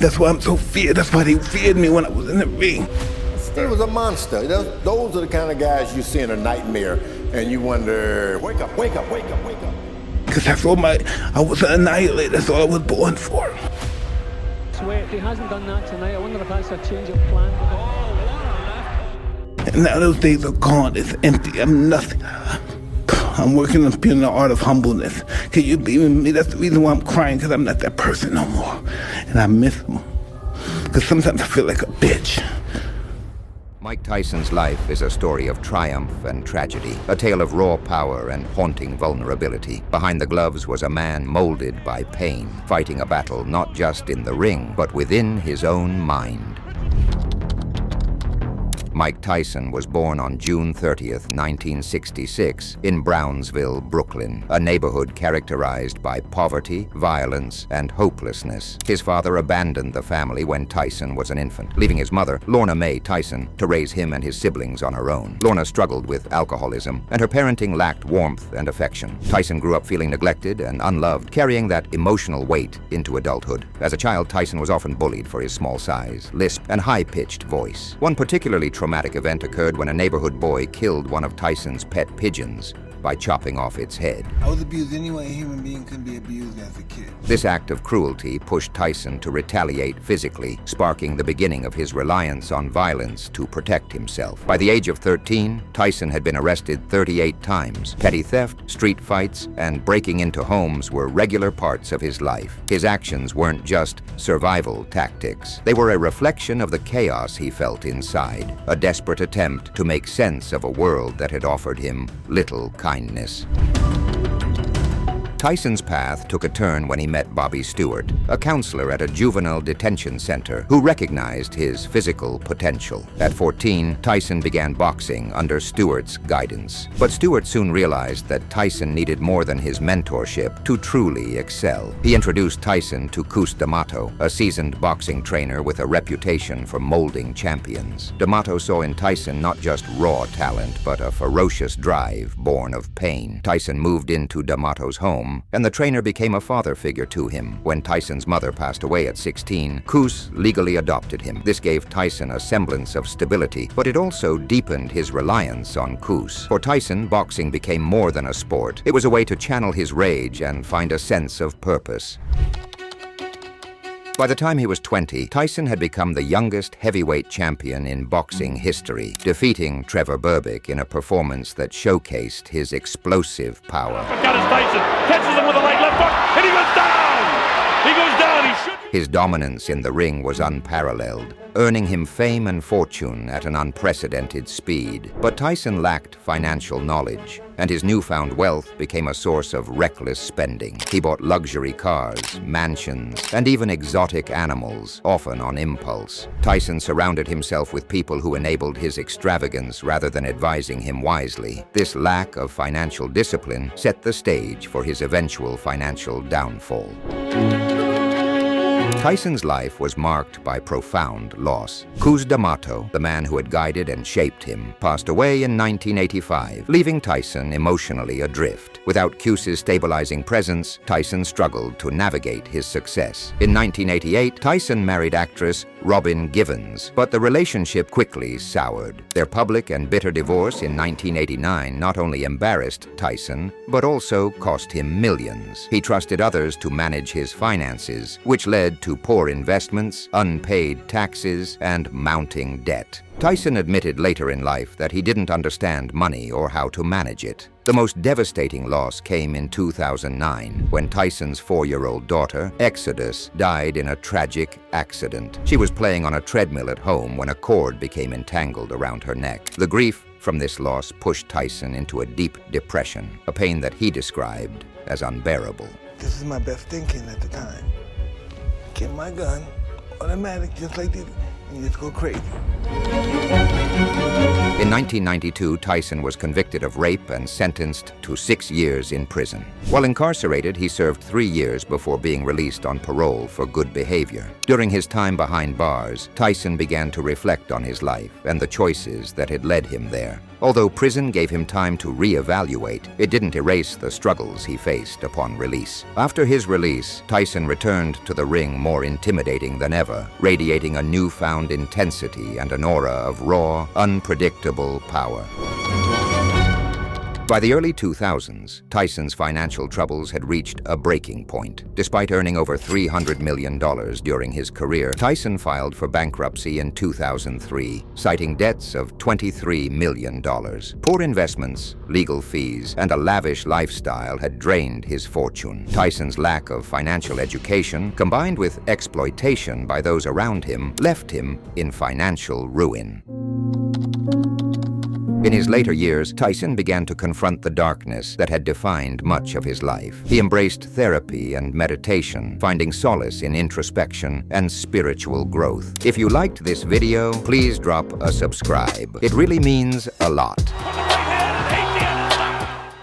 That's why I'm so feared. That's why they feared me when I was in the ring. He was a monster. Those are the kind of guys you see in a nightmare, and you wonder, wake up, wake up, wake up, wake up. Because that's all I was an annihilator. That's all I was born for. Sweat, he hasn't done that tonight. I wonder if that's a change of plan. And now those days are gone. It's empty. I'm nothing. I'm working on being the art of humbleness. Can you believe in me? That's the reason why I'm crying, because I'm not that person no more. And I miss them. Because sometimes I feel like a bitch. Mike Tyson's life is a story of triumph and tragedy, a tale of raw power and haunting vulnerability. Behind the gloves was a man molded by pain, fighting a battle not just in the ring, but within his own mind. Mike Tyson was born on June 30th, 1966, in Brownsville, Brooklyn, a neighborhood characterized by poverty, violence, and hopelessness. His father abandoned the family when Tyson was an infant, leaving his mother, Lorna Mae Tyson, to raise him and his siblings on her own. Lorna struggled with alcoholism, and her parenting lacked warmth and affection. Tyson grew up feeling neglected and unloved, carrying that emotional weight into adulthood. As a child, Tyson was often bullied for his small size, lisp, and high-pitched voice. One particularly traumatic event occurred when a neighborhood boy killed one of Tyson's pet pigeons by chopping off its head. I was abused anyway a human being can be abused as a kid. This act of cruelty pushed Tyson to retaliate physically, sparking the beginning of his reliance on violence to protect himself. By the age of 13, Tyson had been arrested 38 times. Petty theft, street fights, and breaking into homes were regular parts of his life. His actions weren't just survival tactics. They were a reflection of the chaos he felt inside, a desperate attempt to make sense of a world that had offered him little kindness. Tyson's path took a turn when he met Bobby Stewart, a counselor at a juvenile detention center who recognized his physical potential. At 14, Tyson began boxing under Stewart's guidance. But Stewart soon realized that Tyson needed more than his mentorship to truly excel. He introduced Tyson to Cus D'Amato, a seasoned boxing trainer with a reputation for molding champions. D'Amato saw in Tyson not just raw talent, but a ferocious drive born of pain. Tyson moved into D'Amato's home, and the trainer became a father figure to him. When Tyson's mother passed away at 16, Cus legally adopted him. This gave Tyson a semblance of stability, but it also deepened his reliance on Cus. For Tyson, boxing became more than a sport. It was a way to channel his rage and find a sense of purpose. By the time he was 20, Tyson had become the youngest heavyweight champion in boxing history, defeating Trevor Berbick in a performance that showcased his explosive power. Tyson catches him with a right left hook, and he goes down! He goes down, he should... His dominance in the ring was unparalleled, earning him fame and fortune at an unprecedented speed. But Tyson lacked financial knowledge, and his newfound wealth became a source of reckless spending. He bought luxury cars, mansions, and even exotic animals, often on impulse. Tyson surrounded himself with people who enabled his extravagance rather than advising him wisely. This lack of financial discipline set the stage for his eventual financial downfall. Tyson's life was marked by profound loss. Cus D'Amato, the man who had guided and shaped him, passed away in 1985, leaving Tyson emotionally adrift. Without Cus's stabilizing presence, Tyson struggled to navigate his success. In 1988, Tyson married actress Robin Givens, but the relationship quickly soured. Their public and bitter divorce in 1989 not only embarrassed Tyson, but also cost him millions. He trusted others to manage his finances, which led to poor investments, unpaid taxes, and mounting debt. Tyson admitted later in life that he didn't understand money or how to manage it. The most devastating loss came in 2009, when Tyson's 4-year-old daughter, Exodus, died in a tragic accident. She was playing on a treadmill at home when a cord became entangled around her neck. The grief from this loss pushed Tyson into a deep depression, a pain that he described as unbearable. This is my best thinking at the time. Get my gun, automatic, just like this, and you just go crazy. In 1992, Tyson was convicted of rape and sentenced to 6 years in prison. While incarcerated, he served 3 years before being released on parole for good behavior. During his time behind bars, Tyson began to reflect on his life and the choices that had led him there. Although prison gave him time to reevaluate, it didn't erase the struggles he faced upon release. After his release, Tyson returned to the ring more intimidating than ever, radiating a newfound intensity and an aura of raw, unpredictable power. By the early 2000s, Tyson's financial troubles had reached a breaking point. Despite earning over $300 million during his career, Tyson filed for bankruptcy in 2003, citing debts of $23 million. Poor investments, legal fees, and a lavish lifestyle had drained his fortune. Tyson's lack of financial education, combined with exploitation by those around him, left him in financial ruin. In his later years, Tyson began to confront the darkness that had defined much of his life. He embraced therapy and meditation, finding solace in introspection and spiritual growth. If you liked this video, please drop a subscribe. It really means a lot.